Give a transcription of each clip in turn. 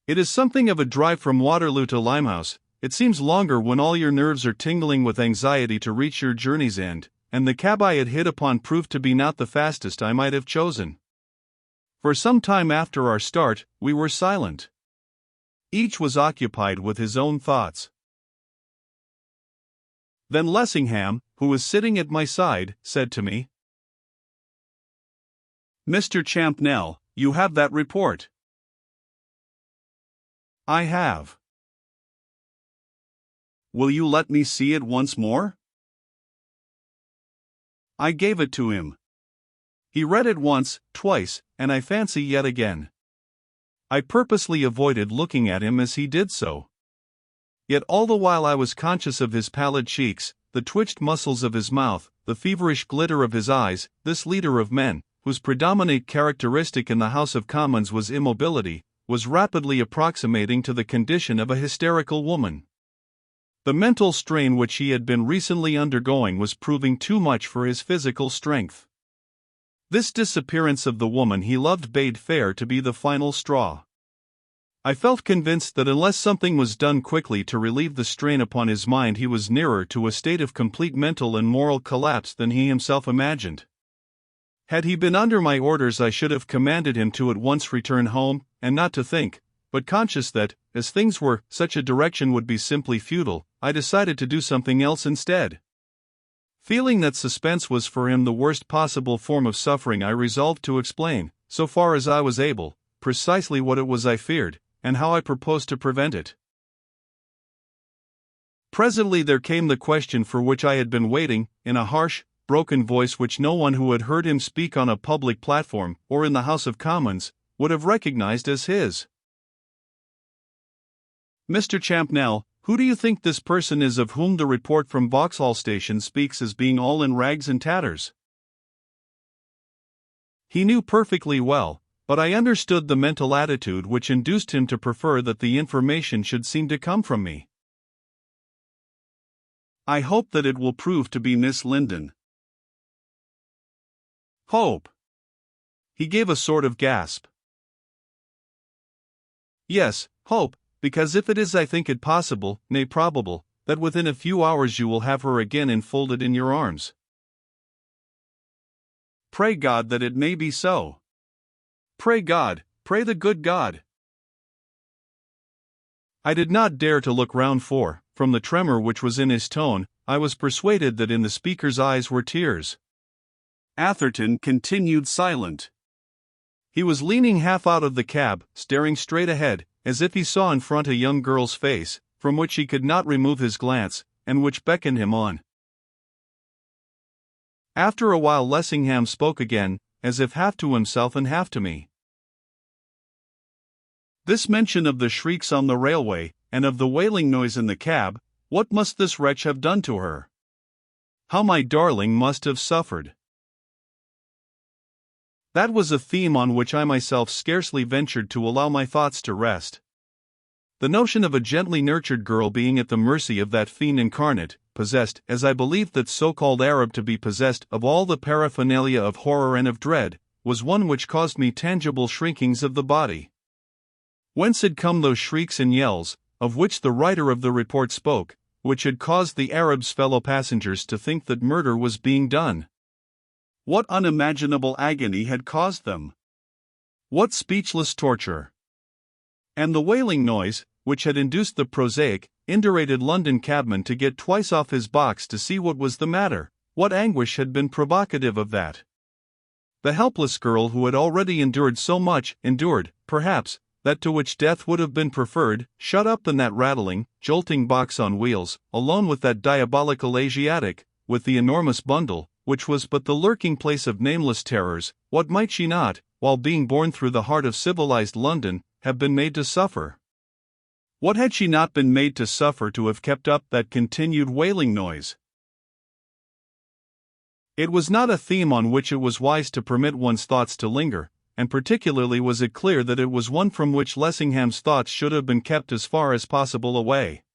It is something of a drive from Waterloo to Limehouse. It seems longer when all your nerves are tingling with anxiety to reach your journey's end, and the cab I had hit upon proved to be not the fastest I might have chosen. For some time after our start, we were silent. Each was occupied with his own thoughts. Then Lessingham, who was sitting at my side, said to me, "Mr. Champnell, you have that report." "I have." "Will you let me see it once more?" I gave it to him. He read it once, twice, and I fancy yet again. I purposely avoided looking at him as he did so. Yet all the while I was conscious of his pallid cheeks, the twitched muscles of his mouth, the feverish glitter of his eyes. This leader of men, whose predominant characteristic in the House of Commons was immobility, was rapidly approximating to the condition of a hysterical woman. The mental strain which he had been recently undergoing was proving too much for his physical strength. This disappearance of the woman he loved bade fair to be the final straw. I felt convinced that unless something was done quickly to relieve the strain upon his mind, he was nearer to a state of complete mental and moral collapse than he himself imagined. Had he been under my orders, I should have commanded him to at once return home, and not to think, but conscious that, as things were, such a direction would be simply futile, I decided to do something else instead. Feeling that suspense was for him the worst possible form of suffering, I resolved to explain, so far as I was able, precisely what it was I feared, and how I proposed to prevent it. Presently there came the question for which I had been waiting, in a harsh, broken voice which no one who had heard him speak on a public platform, or in the House of Commons, would have recognized as his. "Mr. Champnell, who do you think this person is of whom the report from Vauxhall Station speaks as being all in rags and tatters?" He knew perfectly well, but I understood the mental attitude which induced him to prefer that the information should seem to come from me. "I hope that it will prove to be Miss Linden." "Hope?" He gave a sort of gasp. "Yes, hope, because if it is, I think it possible, nay probable, that within a few hours you will have her again enfolded in your arms." "Pray God that it may be so. Pray God, pray the good God." I did not dare to look round for, from the tremor which was in his tone, I was persuaded that in the speaker's eyes were tears. Atherton continued silent. He was leaning half out of the cab, staring straight ahead, as if he saw in front a young girl's face, from which he could not remove his glance, and which beckoned him on. After a while Lessingham spoke again, as if half to himself and half to me. "This mention of the shrieks on the railway, and of the wailing noise in the cab, what must this wretch have done to her? How my darling must have suffered!" That was a theme on which I myself scarcely ventured to allow my thoughts to rest. The notion of a gently nurtured girl being at the mercy of that fiend incarnate, possessed, as I believed that so-called Arab to be possessed, of all the paraphernalia of horror and of dread, was one which caused me tangible shrinkings of the body. Whence had come those shrieks and yells, of which the writer of the report spoke, which had caused the Arab's fellow passengers to think that murder was being done? What unimaginable agony had caused them? What speechless torture? And the wailing noise, which had induced the prosaic, indurated London cabman to get twice off his box to see what was the matter, what anguish had been provocative of that? The helpless girl who had already endured so much, endured, perhaps, that to which death would have been preferred, shut up in that rattling, jolting box on wheels, alone with that diabolical Asiatic, with the enormous bundle, which was but the lurking place of nameless terrors. What might she not, while being born through the heart of civilized London, have been made to suffer? What had she not been made to suffer to have kept up that continued wailing noise? It was not a theme on which it was wise to permit one's thoughts to linger, and particularly was it clear that it was one from which Lessingham's thoughts should have been kept as far as possible away.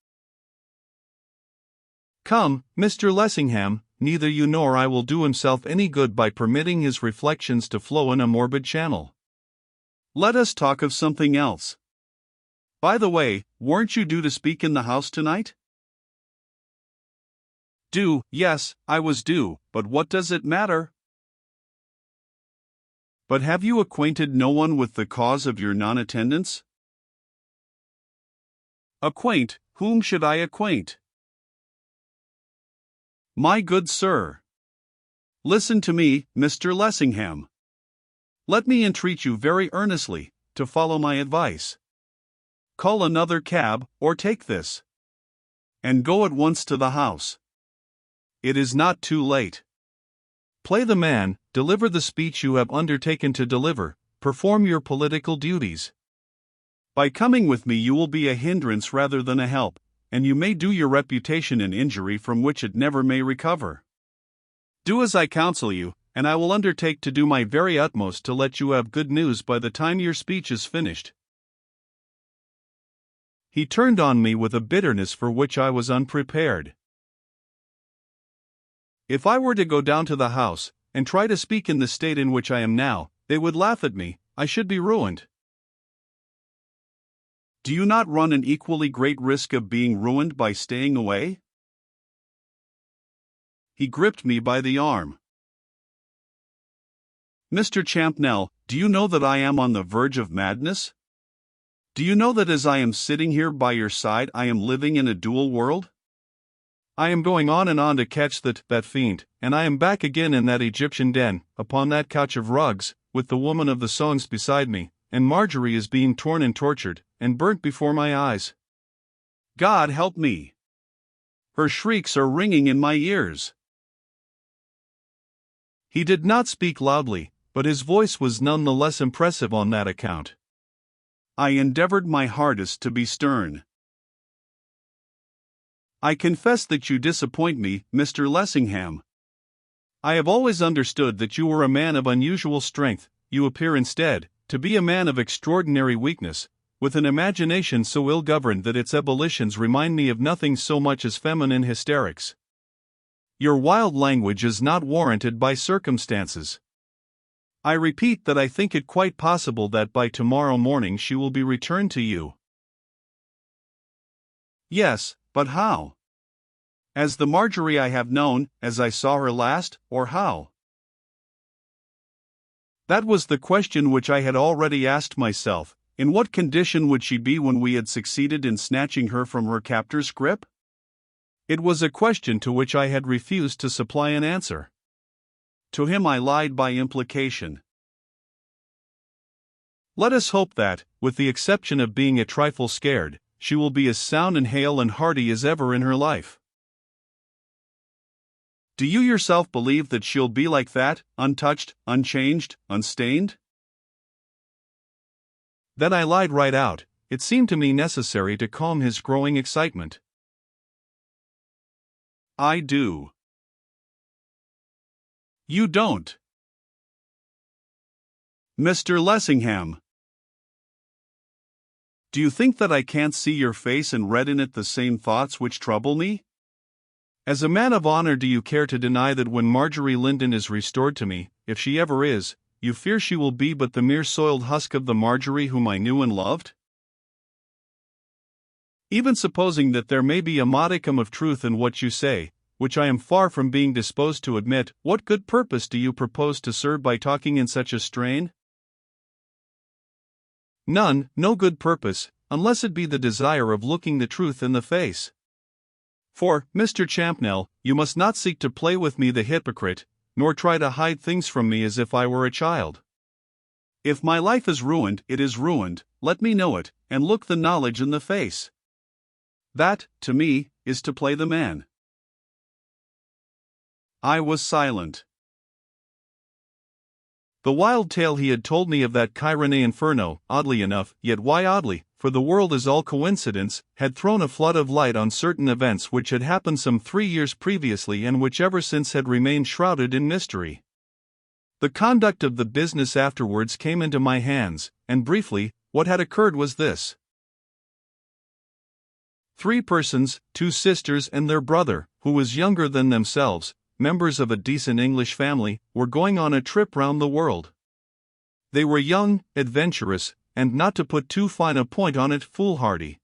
"Come, Mr. Lessingham, neither you nor I will do himself any good by permitting his reflections to flow in a morbid channel. Let us talk of something else. By the way, weren't you due to speak in the House tonight? Due, yes, I was due, but what does it matter? But have you acquainted no one with the cause of your non-attendance? Acquaint, whom should I acquaint? My good sir. Listen to me, Mr. Lessingham. Let me entreat you very earnestly to follow my advice. Call another cab, or take this, and go at once to the House. It is not too late. Play the man, deliver the speech you have undertaken to deliver, perform your political duties. By coming with me you will be a hindrance rather than a help, and you may do your reputation an injury from which it never may recover. Do as I counsel you, and I will undertake to do my very utmost to let you have good news by the time your speech is finished. He turned on me with a bitterness for which I was unprepared. If I were to go down to the House, and try to speak in the state in which I am now, they would laugh at me, I should be ruined. Do you not run an equally great risk of being ruined by staying away? He gripped me by the arm. Mr. Champnell, do you know that I am on the verge of madness? Do you know that as I am sitting here by your side I am living in a dual world? I am going on and on to catch that fiend, and I am back again in that Egyptian den, upon that couch of rugs, with the woman of the songs beside me, and Marjorie is being torn and tortured, and burnt before my eyes. God help me! Her shrieks are ringing in my ears. He did not speak loudly, but his voice was none the less impressive on that account. I endeavored my hardest to be stern. I confess that you disappoint me, Mr. Lessingham. I have always understood that you were a man of unusual strength. You appear instead to be a man of extraordinary weakness, with an imagination so ill-governed that its ebullitions remind me of nothing so much as feminine hysterics. Your wild language is not warranted by circumstances. I repeat that I think it quite possible that by tomorrow morning she will be returned to you. Yes, but how? As the Marjorie I have known, as I saw her last, or how? That was the question which I had already asked myself. In what condition would she be when we had succeeded in snatching her from her captor's grip? It was a question to which I had refused to supply an answer. To him I lied by implication. Let us hope that, with the exception of being a trifle scared, she will be as sound and hale and hearty as ever in her life. Do you yourself believe that she'll be like that, untouched, unchanged, unstained? Then I lied right out. It seemed to me necessary to calm his growing excitement. I do. You don't. Mr. Lessingham. Do you think that I can't see your face and read in it the same thoughts which trouble me? As a man of honor, do you care to deny that when Marjorie Linden is restored to me, if she ever is, you fear she will be but the mere soiled husk of the Marjorie whom I knew and loved? Even supposing that there may be a modicum of truth in what you say, which I am far from being disposed to admit, what good purpose do you propose to serve by talking in such a strain? None, no good purpose, unless it be the desire of looking the truth in the face. For, Mr. Champnell, you must not seek to play with me the hypocrite, nor try to hide things from me as if I were a child. If my life is ruined, it is ruined, let me know it, and look the knowledge in the face. That, to me, is to play the man. I was silent. The wild tale he had told me of that Chirene Inferno, oddly enough, yet why oddly, for the world is all coincidence, had thrown a flood of light on certain events which had happened some 3 years previously and which ever since had remained shrouded in mystery. The conduct of the business afterwards came into my hands, and briefly, what had occurred was this. 3 persons, 2 sisters and their brother, who was younger than themselves, members of a decent English family, were going on a trip round the world. They were young, adventurous, and not to put too fine a point on it, foolhardy.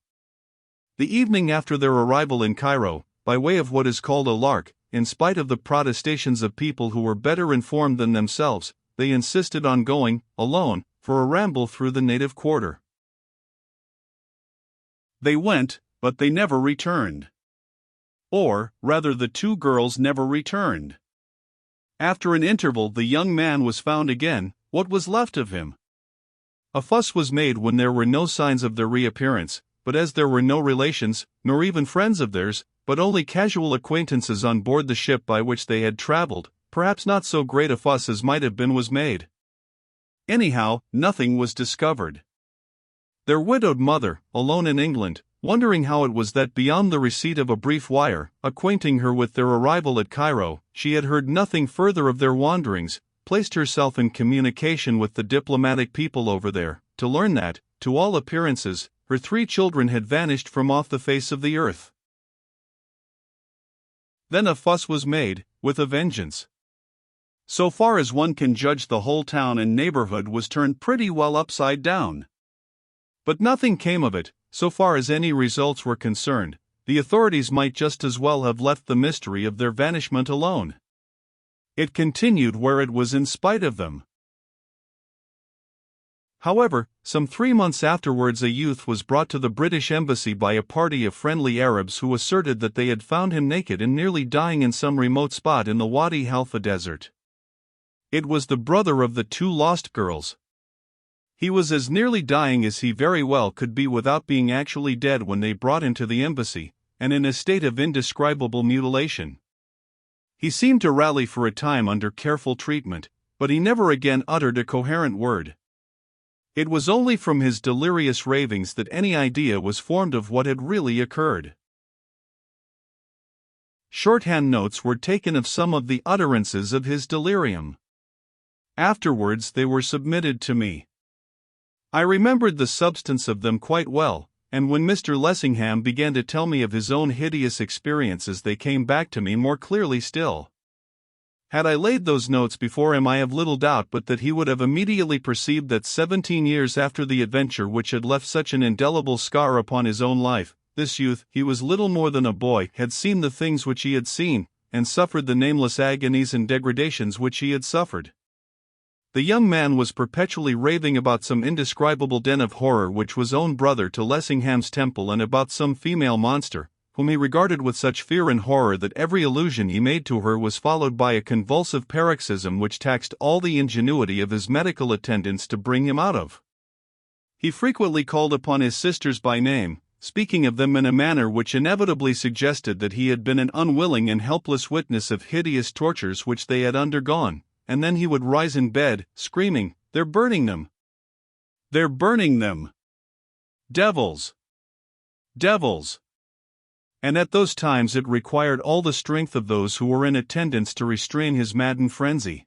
The evening after their arrival in Cairo, by way of what is called a lark, in spite of the protestations of people who were better informed than themselves, they insisted on going, alone, for a ramble through the native quarter. They went, but they never returned. Or, rather, the two girls never returned. After an interval, the young man was found again. What was left of him? A fuss was made when there were no signs of their reappearance, but as there were no relations, nor even friends of theirs, but only casual acquaintances on board the ship by which they had traveled, perhaps not so great a fuss as might have been was made. Anyhow, nothing was discovered. Their widowed mother, alone in England, wondering how it was that beyond the receipt of a brief wire, acquainting her with their arrival at Cairo, she had heard nothing further of their wanderings, placed herself in communication with the diplomatic people over there, to learn that, to all appearances, her 3 children had vanished from off the face of the earth. Then a fuss was made, with a vengeance. So far as one can judge, the whole town and neighborhood was turned pretty well upside down. But nothing came of it. So far as any results were concerned, the authorities might just as well have left the mystery of their vanishment alone. It continued where it was in spite of them. However, some 3 months afterwards a youth was brought to the British Embassy by a party of friendly Arabs who asserted that they had found him naked and nearly dying in some remote spot in the Wadi Halfa desert. It was the brother of the 2 lost girls. He was as nearly dying as he very well could be without being actually dead when they brought him to the embassy, and in a state of indescribable mutilation. He seemed to rally for a time under careful treatment, but he never again uttered a coherent word. It was only from his delirious ravings that any idea was formed of what had really occurred. Shorthand notes were taken of some of the utterances of his delirium. Afterwards they were submitted to me. I remembered the substance of them quite well, and when Mr. Lessingham began to tell me of his own hideous experiences they came back to me more clearly still. Had I laid those notes before him, I have little doubt but that he would have immediately perceived that 17 years after the adventure which had left such an indelible scar upon his own life, this youth, he was little more than a boy, had seen the things which he had seen, and suffered the nameless agonies and degradations which he had suffered. The young man was perpetually raving about some indescribable den of horror which was own brother to Lessingham's temple, and about some female monster, whom he regarded with such fear and horror that every allusion he made to her was followed by a convulsive paroxysm which taxed all the ingenuity of his medical attendants to bring him out of. He frequently called upon his sisters by name, speaking of them in a manner which inevitably suggested that he had been an unwilling and helpless witness of hideous tortures which they had undergone, and then he would rise in bed, screaming, "They're burning them! They're burning them! Devils! Devils!" And at those times it required all the strength of those who were in attendance to restrain his maddened frenzy.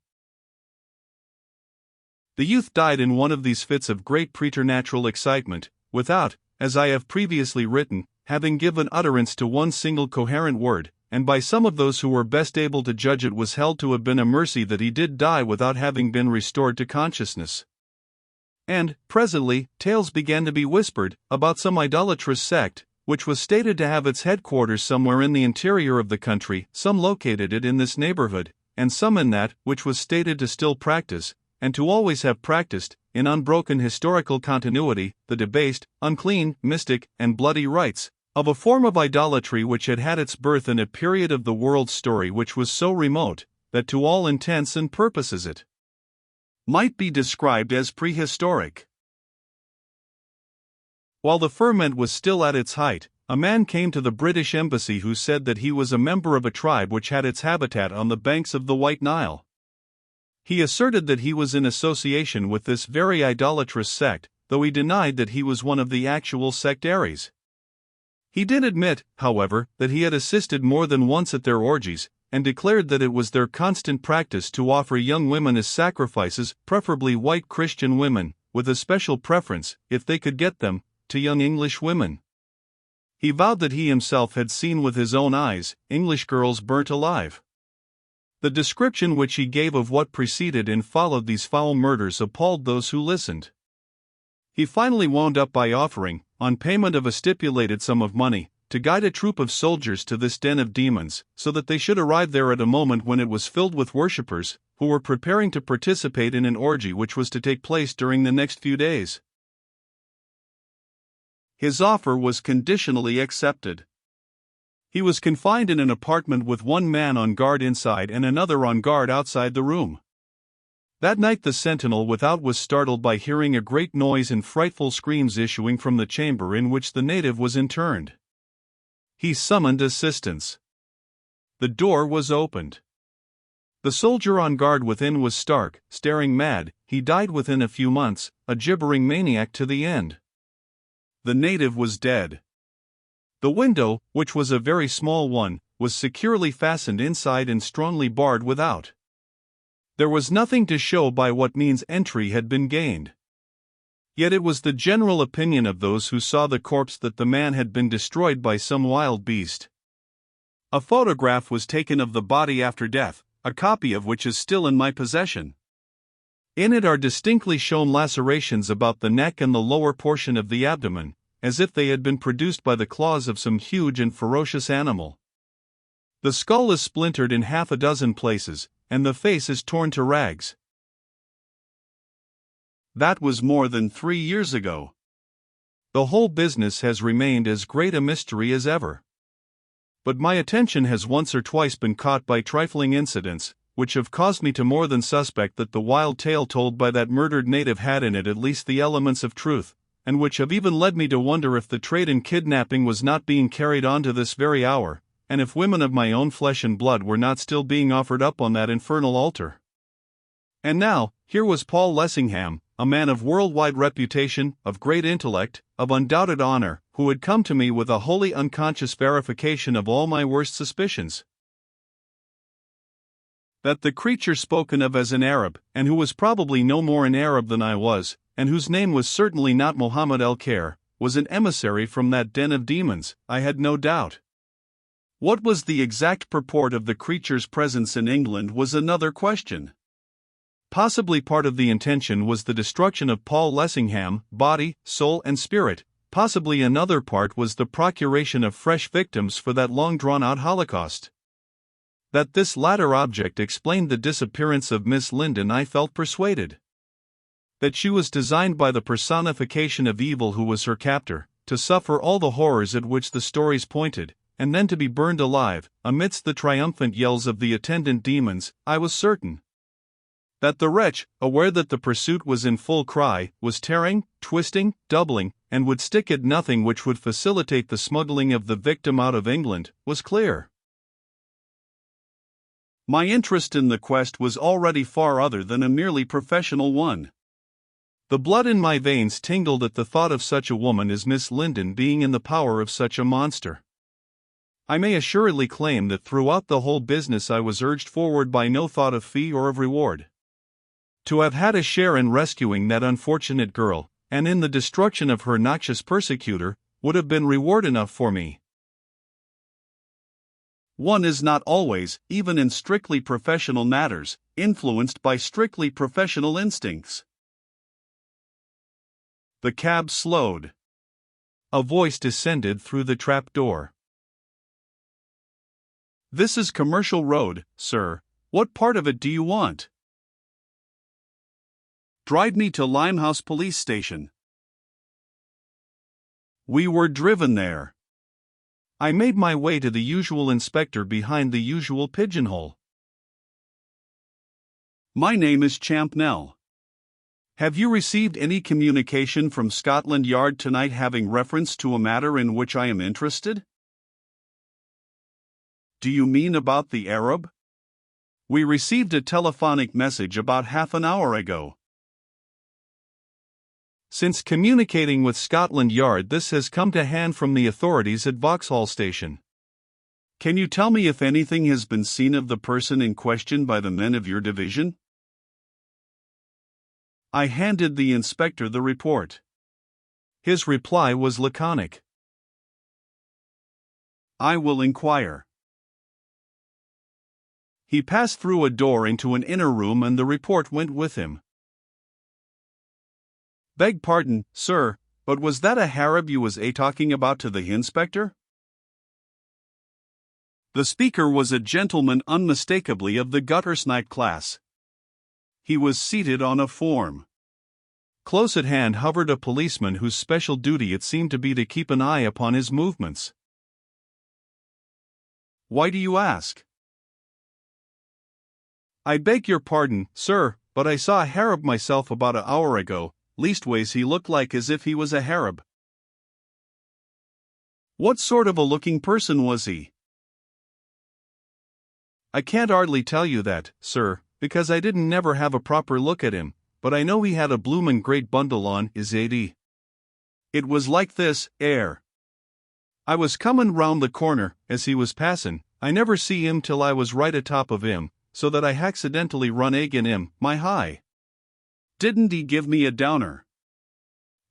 The youth died in one of these fits of great preternatural excitement, without, as I have previously written, having given utterance to one single coherent word, and by some of those who were best able to judge it was held to have been a mercy that he did die without having been restored to consciousness. And, presently, tales began to be whispered about some idolatrous sect, which was stated to have its headquarters somewhere in the interior of the country, some located it in this neighborhood, and some in that, which was stated to still practice, and to always have practiced, in unbroken historical continuity, the debased, unclean, mystic, and bloody rites of a form of idolatry which had had its birth in a period of the world's story which was so remote, that to all intents and purposes it might be described as prehistoric. While the ferment was still at its height, a man came to the British Embassy who said that he was a member of a tribe which had its habitat on the banks of the White Nile. He asserted that he was in association with this very idolatrous sect, though he denied that he was one of the actual sectaries. He did admit, however, that he had assisted more than once at their orgies, and declared that it was their constant practice to offer young women as sacrifices, preferably white Christian women, with a special preference, if they could get them, to young English women. He vowed that he himself had seen with his own eyes English girls burnt alive. The description which he gave of what preceded and followed these foul murders appalled those who listened. He finally wound up by offering, on payment of a stipulated sum of money, to guide a troop of soldiers to this den of demons, so that they should arrive there at a moment when it was filled with worshippers, who were preparing to participate in an orgy which was to take place during the next few days. His offer was conditionally accepted. He was confined in an apartment with one man on guard inside and another on guard outside the room. That night the sentinel without was startled by hearing a great noise and frightful screams issuing from the chamber in which the native was interned. He summoned assistance. The door was opened. The soldier on guard within was stark, staring mad. He died within a few months, a gibbering maniac to the end. The native was dead. The window, which was a very small one, was securely fastened inside and strongly barred without. There was nothing to show by what means entry had been gained. Yet it was the general opinion of those who saw the corpse that the man had been destroyed by some wild beast. A photograph was taken of the body after death, a copy of which is still in my possession. In it are distinctly shown lacerations about the neck and the lower portion of the abdomen, as if they had been produced by the claws of some huge and ferocious animal. The skull is splintered in half a dozen places, and the face is torn to rags. That was more than 3 years ago. The whole business has remained as great a mystery as ever. But my attention has once or twice been caught by trifling incidents, which have caused me to more than suspect that the wild tale told by that murdered native had in it at least the elements of truth, and which have even led me to wonder if the trade in kidnapping was not being carried on to this very hour, and if women of my own flesh and blood were not still being offered up on that infernal altar. And now, here was Paul Lessingham, a man of worldwide reputation, of great intellect, of undoubted honor, who had come to me with a wholly unconscious verification of all my worst suspicions. That the creature spoken of as an Arab, and who was probably no more an Arab than I was, and whose name was certainly not Mohammed el-Khair, was an emissary from that den of demons, I had no doubt. What was the exact purport of the creature's presence in England was another question. Possibly part of the intention was the destruction of Paul Lessingham, body, soul and spirit. Possibly another part was the procuration of fresh victims for that long-drawn-out holocaust. That this latter object explained the disappearance of Miss Linden I felt persuaded. That she was designed by the personification of evil who was her captor, to suffer all the horrors at which the stories pointed, and then to be burned alive, amidst the triumphant yells of the attendant demons, I was certain. That the wretch, aware that the pursuit was in full cry, was tearing, twisting, doubling, and would stick at nothing which would facilitate the smuggling of the victim out of England, was clear. My interest in the quest was already far other than a merely professional one. The blood in my veins tingled at the thought of such a woman as Miss Linden being in the power of such a monster. I may assuredly claim that throughout the whole business I was urged forward by no thought of fee or of reward. To have had a share in rescuing that unfortunate girl, and in the destruction of her noxious persecutor, would have been reward enough for me. One is not always, even in strictly professional matters, influenced by strictly professional instincts. The cab slowed. A voice descended through the trapdoor. "This is Commercial Road, sir. What part of it do you want?" "Drive me to Limehouse Police Station." We were driven there. I made my way to the usual inspector behind the usual pigeonhole. "My name is Champnell. Have you received any communication from Scotland Yard tonight having reference to a matter in which I am interested?" "Do you mean about the Arab?" "We received a telephonic message about half an hour ago." Since communicating with Scotland Yard, this has come to hand from the authorities at Vauxhall Station. "Can you tell me if anything has been seen of the person in question by the men of your division?" I handed the inspector the report. His reply was laconic. "I will inquire." He passed through a door into an inner room and the report went with him. Beg pardon, sir, but was that a Harab you was talking about to the inspector? The speaker was a gentleman unmistakably of the guttersnipe class. He was seated on a form. Close at hand hovered a policeman whose special duty it seemed to be to keep an eye upon his movements. Why do you ask? I beg your pardon, sir, but I saw a Harab myself about an hour ago, leastways he looked like as if he was a Harab. What sort of a looking person was he? I can't hardly tell you that, sir, because I didn't never have a proper look at him, but I know he had a bloomin' great bundle on his 80. It was like this, I was comin' round the corner, as he was passin', I never see him till I was right atop of him, so that I accidentally run agin him, my high. Didn't he give me a downer?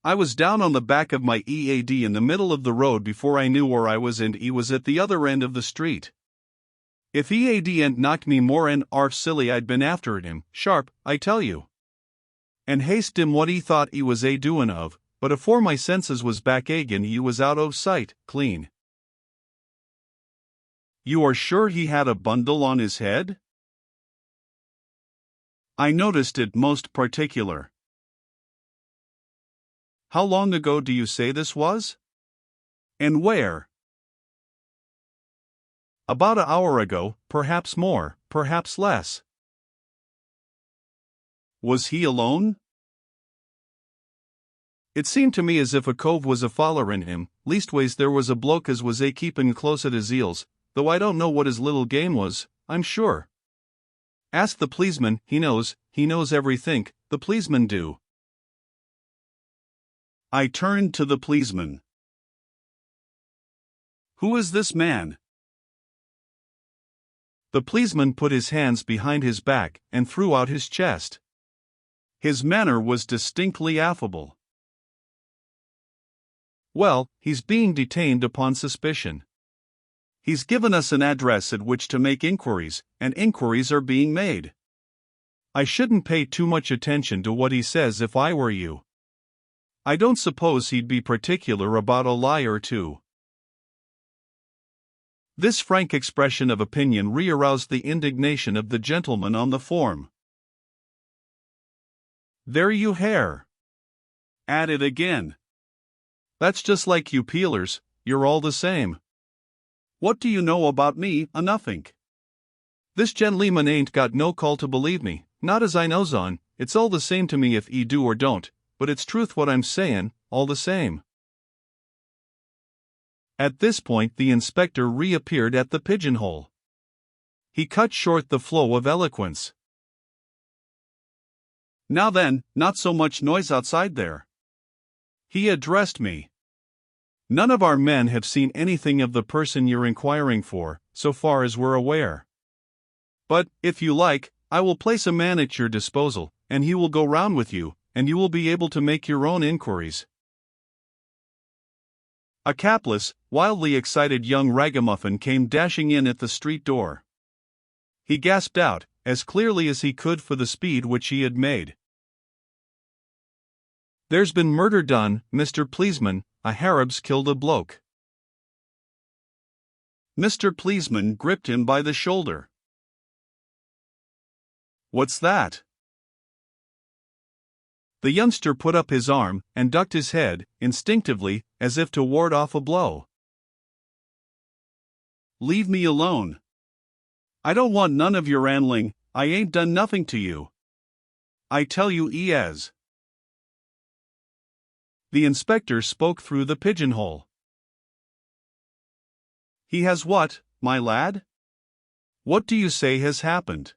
I was down on the back of my EAD in the middle of the road before I knew where I was, and he was at the other end of the street. If EAD ain't knocked me more en arf silly I'd been after at him, sharp, I tell you. And haste him what he thought he was doin' of, but afore my senses was back agin he was out o' sight, clean. You are sure he had a bundle on his head? I noticed it most particular. How long ago do you say this was? And where? About an hour ago, perhaps more, perhaps less. Was he alone? It seemed to me as if a cove was a follerin' him, leastways there was a bloke as was keepin' close at his heels, though I don't know what his little game was, I'm sure. Ask the pleesman, he knows everythink, the pleesman do. I turned to the pleesman. Who is this man? The pleesman put his hands behind his back and threw out his chest. His manner was distinctly affable. Well, he's being detained upon suspicion. He's given us an address at which to make inquiries, and inquiries are being made. I shouldn't pay too much attention to what he says if I were you. I don't suppose he'd be particular about a lie or two. This frank expression of opinion re-aroused the indignation of the gentleman on the form. There you hare. At it again. That's just like you peelers, you're all the same. What do you know about me, a nothink? This gentleman ain't got no call to believe me, not as I knows on, it's all the same to me if he do or don't, but it's truth what I'm sayin', all the same. At this point the inspector reappeared at the pigeonhole. He cut short the flow of eloquence. Now then, not so much noise outside there. He addressed me. None of our men have seen anything of the person you're inquiring for, so far as we're aware. But, if you like, I will place a man at your disposal, and he will go round with you, and you will be able to make your own inquiries. A capless, wildly excited young ragamuffin came dashing in at the street door. He gasped out, as clearly as he could for the speed which he had made. There's been murder done, Mr. Pleesman, a Harab's killed a bloke. Mr. Pleesman gripped him by the shoulder. What's that? The youngster put up his arm and ducked his head, instinctively, as if to ward off a blow. Leave me alone. I don't want none of your handling, I ain't done nothing to you. I tell you he has. The inspector spoke through the pigeonhole. He has what, my lad? What do you say has happened?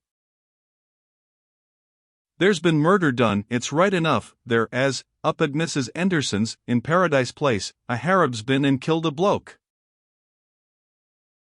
There's been murder done, it's right enough, there as, up at Mrs. Enderson's, in Paradise Place, a Harab's been and killed a bloke.